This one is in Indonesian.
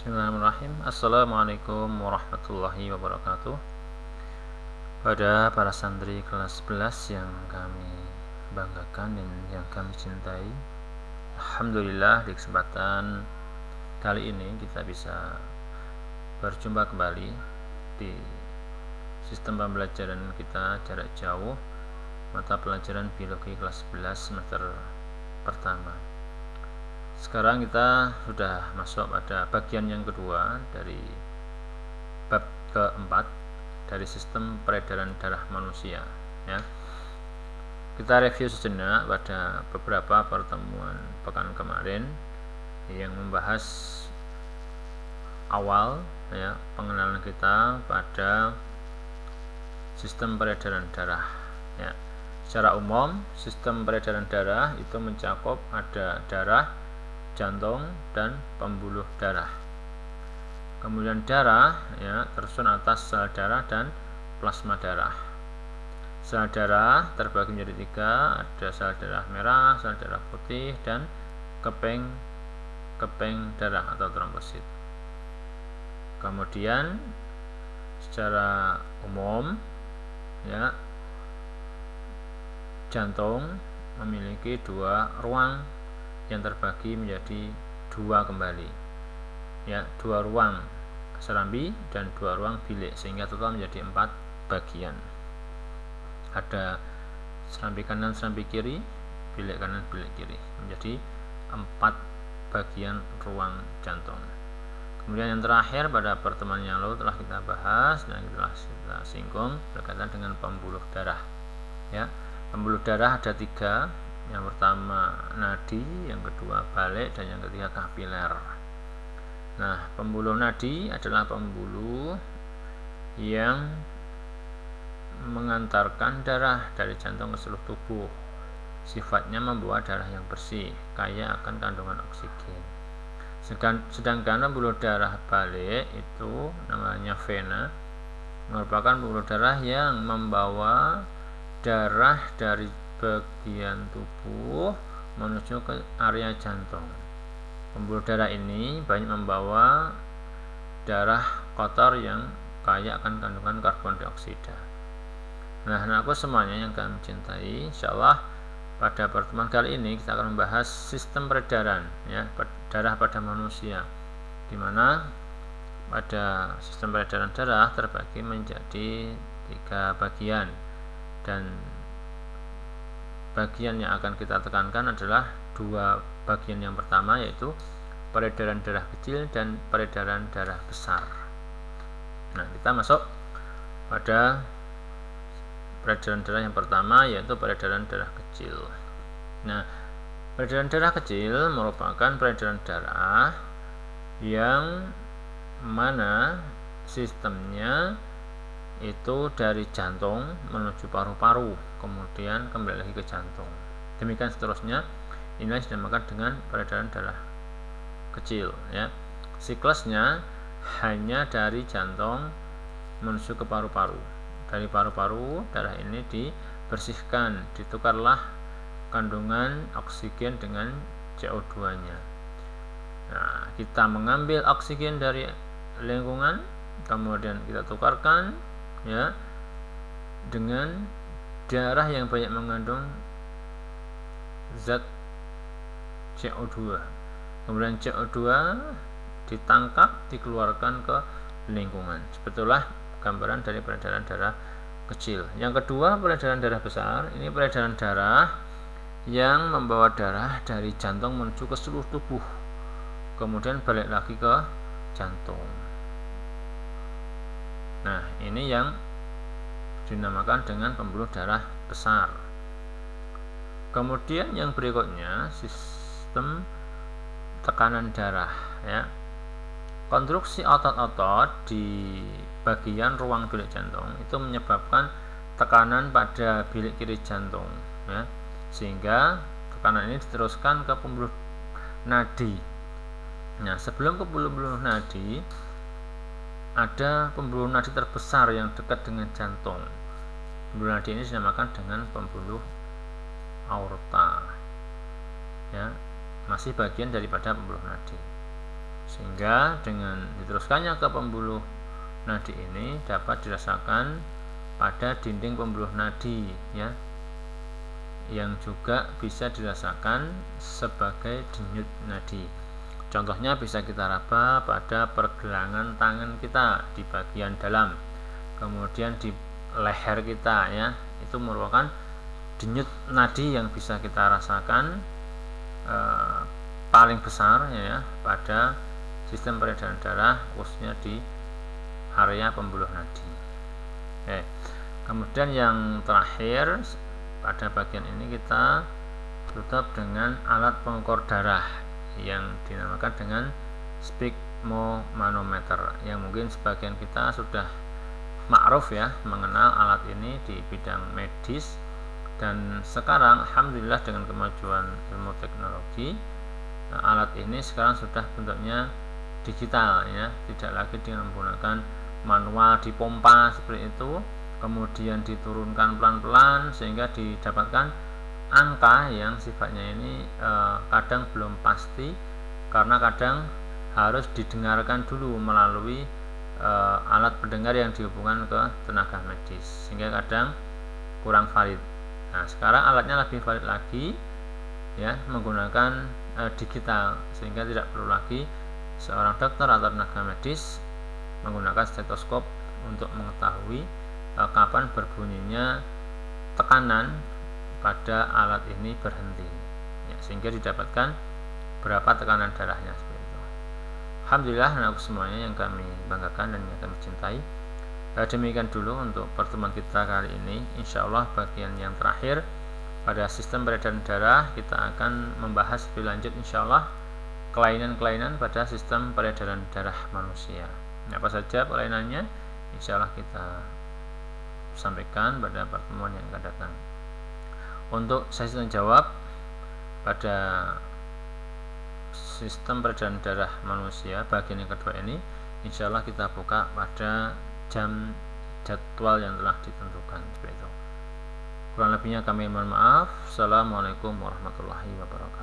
Bismillahirrahmanirrahim. Assalamualaikum warahmatullahi wabarakatuh. Pada para santri kelas 11 yang kami banggakan dan yang kami cintai, alhamdulillah di kesempatan kali ini kita bisa berjumpa kembali di sistem pembelajaran kita jarak jauh mata pelajaran biologi kelas 11 semester pertama. Sekarang kita sudah masuk pada bagian yang kedua dari bab keempat dari sistem peredaran darah manusia, ya. Kita review sejenak pada beberapa pertemuan pekan kemarin yang membahas awal, ya, pengenalan kita pada sistem peredaran darah, ya. Secara umum sistem peredaran darah itu mencakup ada darah, jantung, dan pembuluh darah. Kemudian darah, ya, tersusun atas sel darah dan plasma darah. Sel darah terbagi menjadi tiga, ada sel darah merah, sel darah putih, dan keping darah atau trombosit. Kemudian secara umum, ya, jantung memiliki dua ruang yang terbagi menjadi dua kembali, ya, dua ruang serambi dan dua ruang bilik, sehingga total menjadi 4 bagian. Ada serambi kanan, serambi kiri, bilik kanan, bilik kiri, menjadi 4 bagian ruang jantung. Kemudian yang terakhir pada pertemuan yang lalu telah kita bahas dan telah kita singgung berkaitan dengan pembuluh darah, ya. Pembuluh darah ada 3. Yang pertama nadi, yang kedua balik, dan yang ketiga kapiler. Nah, pembuluh nadi adalah pembuluh yang mengantarkan darah dari jantung ke seluruh tubuh. Sifatnya membawa darah yang bersih, kaya akan kandungan oksigen. Sedangkan pembuluh darah balik itu namanya vena, merupakan pembuluh darah yang membawa darah dari bagian tubuh menuju ke area jantung. Pembuluh darah ini banyak membawa darah kotor yang kaya akan kandungan karbon dioksida. Nah, anakku semuanya yang kami cintai, insyaallah pada pertemuan kali ini kita akan membahas sistem peredaran, ya, darah pada manusia, di mana pada sistem peredaran darah terbagi menjadi 3 bagian, dan bagian yang akan kita tekankan adalah 2 bagian yang pertama, yaitu peredaran darah kecil dan peredaran darah besar. Nah, kita masuk pada peredaran darah yang pertama, yaitu peredaran darah kecil. Nah, peredaran darah kecil merupakan peredaran darah yang mana sistemnya itu dari jantung menuju paru-paru, kemudian kembali lagi ke jantung. Demikian seterusnya. Inilah yang dinamakan dengan peredaran darah kecil, ya. Siklusnya hanya dari jantung menuju ke paru-paru. Dari paru-paru darah ini dibersihkan, ditukarlah kandungan oksigen dengan CO2-nya. Nah, kita mengambil oksigen dari lingkungan, kemudian kita tukarkan, ya, dengan darah yang banyak mengandung zat CO2. Kemudian CO2 ditangkap, dikeluarkan ke lingkungan. Sebetulnya gambaran dari peredaran darah kecil. Yang kedua, peredaran darah besar. Ini peredaran darah yang membawa darah dari jantung menuju ke seluruh tubuh, kemudian balik lagi ke jantung. Nah, ini yang dinamakan dengan pembuluh darah besar. Kemudian yang berikutnya sistem tekanan darah, ya. Konstruksi otot-otot di bagian ruang bilik jantung itu menyebabkan tekanan pada bilik kiri jantung, ya, sehingga tekanan ini diteruskan ke pembuluh nadi. Nah, sebelum ke pembuluh nadi ada pembuluh nadi terbesar yang dekat dengan jantung. Pembuluh nadi ini dinamakan dengan pembuluh aorta, ya, masih bagian daripada pembuluh nadi. sehingga dengan diteruskannya ke pembuluh nadi ini dapat dirasakan pada dinding pembuluh nadi ya, yang juga bisa dirasakan sebagai denyut nadi. Contohnya bisa kita raba pada pergelangan tangan kita di bagian dalam, kemudian di leher kita ya, itu merupakan denyut nadi yang bisa kita rasakan paling besar ya pada sistem peredaran darah, khususnya di area pembuluh nadi. Kemudian yang terakhir pada bagian ini kita tutup dengan alat pengukur darah yang dinamakan dengan sphygmomanometer, yang mungkin sebagian kita sudah ma'ruf ya mengenal alat ini di bidang medis. Dan sekarang alhamdulillah dengan kemajuan ilmu teknologi, alat ini sekarang sudah bentuknya digital ya, tidak lagi dengan menggunakan manual dipompa seperti itu, kemudian diturunkan pelan-pelan sehingga didapatkan angka yang sifatnya ini kadang belum pasti, karena kadang harus didengarkan dulu melalui alat pendengar yang dihubungkan ke tenaga medis, sehingga kadang kurang valid. Nah, sekarang alatnya lebih valid lagi ya, menggunakan digital, sehingga tidak perlu lagi seorang dokter atau tenaga medis menggunakan stetoskop untuk mengetahui kapan berbunyinya tekanan pada alat ini berhenti ya, sehingga didapatkan berapa tekanan darahnya seperti itu. Alhamdulillah anak semuanya yang kami banggakan dan yang kami cintai. Demikian dulu untuk pertemuan kita kali ini. Insya Allah bagian yang terakhir pada sistem peredaran darah kita akan membahas lebih lanjut insya Allah kelainan-kelainan pada sistem peredaran darah manusia. Apa saja kelainannya insya Allah kita sampaikan pada pertemuan yang akan datang. Untuk sesi tanya jawab pada sistem peredaran darah manusia bagian yang kedua ini insya Allah kita buka pada jam jadwal yang telah ditentukan seperti itu. Kurang lebihnya kami mohon maaf. Assalamualaikum warahmatullahi wabarakatuh.